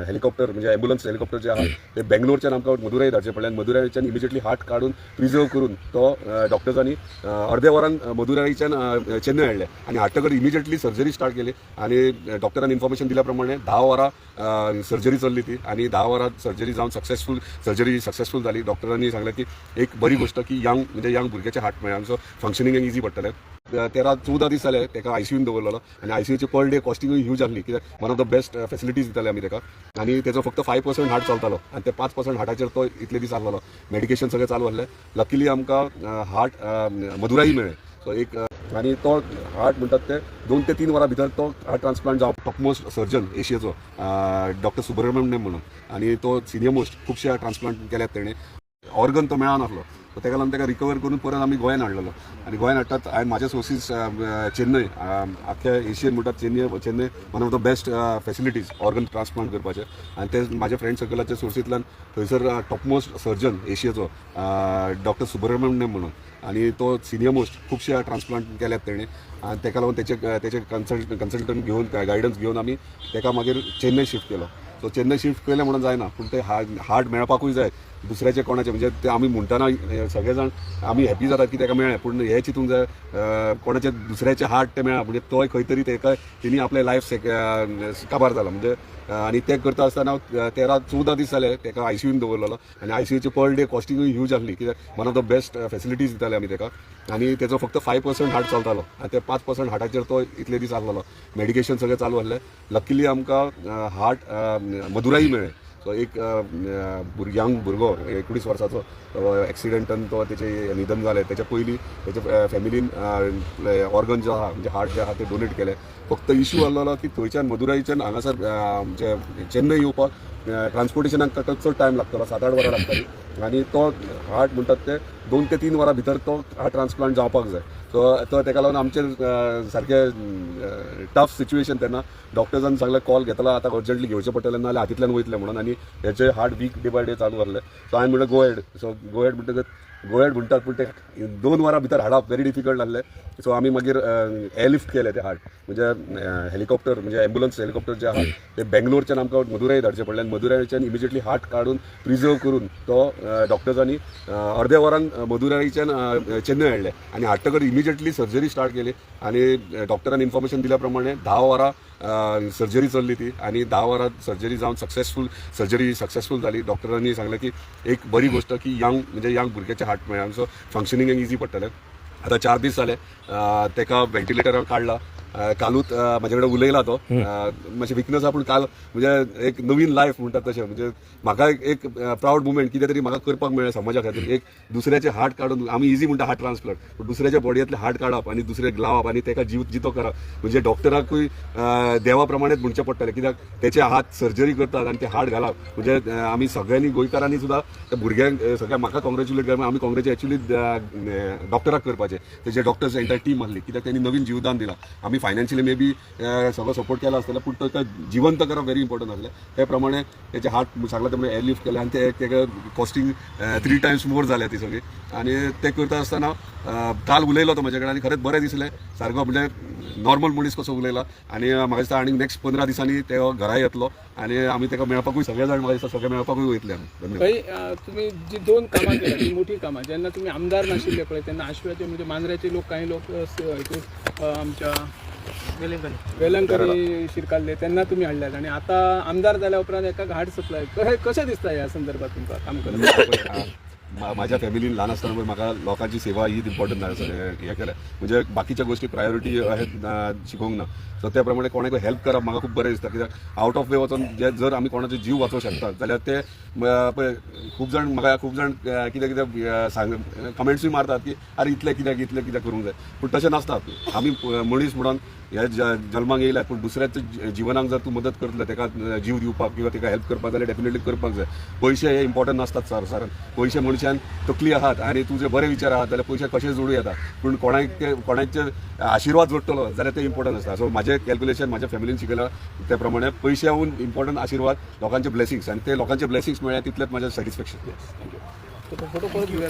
Helicopter म्हणजे ambulance helicopter जे आहा ते बेंगलोरच्यान आमकां मदुराई धाडचें पडलें आनी मदुराईच्यान इमिजिएटली हार्ट काडून प्रिजर्व करून तो डॉक्टर्सांनी अर्द्या वरान मदुराईच्यान चेन्नई हाडले आनी हाडटकच इमिजिएटली सर्जरी स्टार्ट केली आनी डॉक्टरांनी इन्फॉर्मेशन दिल्या प्रमाणे 10 वरां सर्जरी चल्ली ती आनी 10 वरां सर्जरी जावन सक्सेसफूल जाली. डॉक्टरांनी सांगलें की एक बरी गोष्ट की यंग भुरग्याचे हार्ट मेळ्ळा आमचो फंक्शनिंग इजी पडटलें. 13-14 दीस जाले ताका आयसीयून दवरलेलो आनी आयसीयूची पर डे कॉस्टिंगूय ह्यूज आसली कित्याक one of the best facilities दिताले आमी ताका आनी तेजो फक्त 5% हार्ट चलतालो आनी ते 5% हार्टाचेर तो इतले दीस आसलेलो. मेडिकेशन सगळें चालू आसलें. लकीली आमकां हार्ट मदुराई मेळ्ळें. सो एक आनी तो हार्ट म्हणटात ते 2 ते 3 वरां भितर तो हार्ट ट्रान्सप्लांट जावप टॉपमोस्ट सर्जन एशियेचो डॉक्टर सुब्रमण्यम म्हणून आनी तो सिनियर मोस्ट खुबशे ट्रान्सप्लांट केल्यात तेणें. ऑर्गन तो मेळनासलो सो ताका लागून ताका रिकवर करून परत आमी गोंयांत हाडलेलो आनी गोंयांत हाडटात हांवें म्हाजे सोर्सीस चेन्नई आख्या एशियन म्हणटात Chennai one of the best facilities organ transplant करपाचे आनी ते म्हाजे फ्रेंड सर्कलाच्या सोर्सींतल्यान थंयसर टॉपमोस्ट सर्जन एशियेचो डॉक्टर सुब्रमण्यम म्हणून आनी तो सिनियर मोस्ट खुबशे ट्रान्सप्लांट केल्यात तेणें आनी ताका लागून तेचे कन्सल्टंट घेवन गायडन्स घेवन आमी ताका मागीर चेन्नई शिफ्ट केलो. सो चेन्नई शिफ्ट केलें म्हणून जायना पूण ते हार्ट मेळपाकूय जाय दुसऱ्याचे कोणाचे म्हणजे ते आमी म्हणटना सगळे जाण आमी हॅपी जातात की ताका मेळ्ळें पूण हें चिंतूंक जाय कोणाचे दुसऱ्याचे हार्ट ते मेळ्ळा म्हणजे तोय खंय तरी ताका तेणी आपलें लायफ काबार जाला म्हणजे आनी ते करता आसतना 13-14 दीस जाले ताका आयसीयून दवरलेलो आनी आयसीयूची पर डे कॉस्टिंगूय ह्यूज आसली कित्याक one of the best facilities दिताले आमी ताका आनी तेजो फक्त 5% हार्ट चलतालो आनी ते 5% हार्टाचेर तो इतले दीस आसलेलो. मेडिकेशन सगळें चालू आसलें. लकीली आमकां हार्ट मदुराई मेळ्ळें. सो एक भुरगो 19 वर्साचो एक्सिडेंटान तो तेचें निधन जालें. तेच्या पयलीं तेच्या फॅमिलीन ऑर्गन जो आहा म्हणजे हार्ट जे आहा ते डोनेट केले. फक्त इश्यू आसलेलो की थंयच्यान मदुराईच्यान हांगासर म्हणजे चेन्नई येवपाक ट्रान्सपोर्टेशनाक ताका चड टायम लागतलो 7-8 वरां लागताली आनी तो हार्ट म्हणटात ते 2 ते 3 वरां भितर तो हार्ट ट्रान्सप्लांट जावपाक जाय. सो ताका लागून आमचें सारकें टफ सिच्युएशन तेन्ना डॉक्टर्सान सांगलें कॉल घेतला आतां अर्जंटली घेवचें पडटलें नाजाल्यार हातींतल्यान वयतलें म्हणून आनी हेचे heart weak day by day चालू आसलें. सो हांवें म्हणलें go ahead. So go ahead म्हणटकच गो हेड म्हणटात पूण ते 2 वरां भितर हाडप व्हेरी डिफिकल्ट आसलें. सो आमी मागीर एअरलिफ्ट केलें ते हार्ट म्हणजे हेलिकॉप्टर म्हणजे ॲम्ब्युलन्स हेलिकॉप्टर जे आहा ते बेंगलोरच्यान आमकां मदुराई धाडचें पडलें आनी मदुराईच्यान इमिजिएटली हार्ट काडून प्रिजर्व करून तो डॉक्टर्सांनी अर्द्या वरान मदुराईच्यान चेन्नई हाडलें आनी हाडटकच इमिजिएटली सर्जरी स्टार्ट केली आनी डॉक्टरांनी इन्फॉर्मेशन दिल्या प्रमाणे 10 वरां सर्जरी चल्ली ती आनी 10 वरां सर्जरी जावन सक्सेसफूल जाली. डॉक्टरांनी सांगलें की एक बरी गोष्ट की यंग भुरग्याचे हार्ट मेळ्ळा आमचो फंक्शनिंग इजी पडटलें. आतां 4 दीस जाले ताका वेंटिलेटरार काडला. कालूच म्हाजे कडेन उलयला तो मातशें विकनस आहा पूण काल म्हणजे एक नवीन लायफ म्हणटात तशें म्हणजे म्हाका एक प्रावड मुमेंट कितें तरी म्हाका करपाक मेळ्ळें समाजा खातीर. एक दुसऱ्याचे हार्ट काडून आमी इजी म्हणटा हार्ट ट्रान्सप्लांट पूण दुसऱ्याच्या बॉडयेंतले हार्ट काडप आनी दुसरे लावप आनी ताका जितो करप म्हणजे डॉक्टराकूय देवा प्रमाणेच म्हणचें पडटलें कित्याक तेचे हात सर्जरी करतात आनी ते हार्ट घालप म्हणजे आमी सगळ्यांनी गोंयकारांनी सुद्दां त्या भुरग्यांक सगळ्यांक म्हाका कॉंग्रेच्युलेट करप. आमी कॉंग्रेच्युलेट एक्चुली डॉक्टराक करपाचे तेजे डॉक्टर्स एंटायर टीम आसली कित्याक तेणी नवीन जीवदान दिलां. आमी फायनान्शियली मे बी सगळो सपोर्ट केला आसतलो पूण तो जिवंत करप व्हेरी इम्पॉर्टंट आसलें. त्या प्रमाणे तेचे हार्ट सांगला ते म्हणजे एअरलिफ्ट केलें आनी तेका कॉस्टिंग 3 टायम्स मोर जालें ती सगळी आनी ते करता आसतना काल उलयलो तो म्हाजे कडेन आनी खरेंच बरें दिसलें सारको म्हणजे नॉर्मल मनीस कसो उलयला आनी म्हाका दिसता आनी नेक्स्ट 15 दिसांनी तो घरा येतलो आनी आमी ताका मेळपाकूय सगळे जाण म्हाका दिसता सगळे मेळपाकूय वयतले आमी. तुम्ही जी 2 कामां केल्या ती मोठी कामां जेन्ना तुम्ही आमदार नाशिल्ले पळय तेन्ना आश्व्याचे म्हणजे मांद्र्याचे लोक काही लोक आमच्या वेलंकरी शिरकाल्ले तेन्ना तुम्ही हाडल्यात आनी आतां आमदार जाल्या उपरांत एका हार्ट सप्लाय कशें दिसता ह्या संदर्भात तुमकां काम करता? माझ्या फॅमिलीन ल्हान आसतना म्हाका लोकांची सेवा ही इम्पॉर्टंट हें केलें म्हणजे बाकीच्या गोष्टी प्रायोरिटी आहेत शिकोवंक ना. सो त्या प्रमाणे कोणाक हेल्प करप म्हाका खूब बरें दिसता कित्याक आउट ऑफ वे वचून जर आमी कोणाचो जीव वाचोवंक शकतात जाल्यार ते खूब जाण कितें सांग कमेंट्सूय मारतात की अरे इतलें कित्याक करूंक जाय पूण तशें नासता. आमी मनीस म्हणून हे जल्माक येयल्या पूण दुसऱ्याच्या जिवनाक जर तूं मदत करतलो ताका जीव दिवपाक किंवा ताका हेल्प करपाक जाल्यार डेफिनेटली करपाक जाय. पयशे हे इम्पॉर्टंट नासतात सारन. पयशे मनशान तकली आहात आनी तुजे बरे विचार आहात जाल्यार पयशे कशे जोडूं येता पूण कोणाचे आशिर्वाद जोडटलो जाल्यार ते इम्पॉर्टंट आसता. सो म्हाजें कॅल्क्युलेशन म्हाज्या फॅमिलीन शिकयलां त्या प्रमाणे पयश्याहून इम्पॉर्टंट आशिर्वाद लोकांचे ब्लेसिंग्स आनी ते लोकांचे ब्लेसिंग्स मेळ्ळे तितलेंच म्हाजें सॅटिस्फॅक्शन. फोटो परत घेऊया.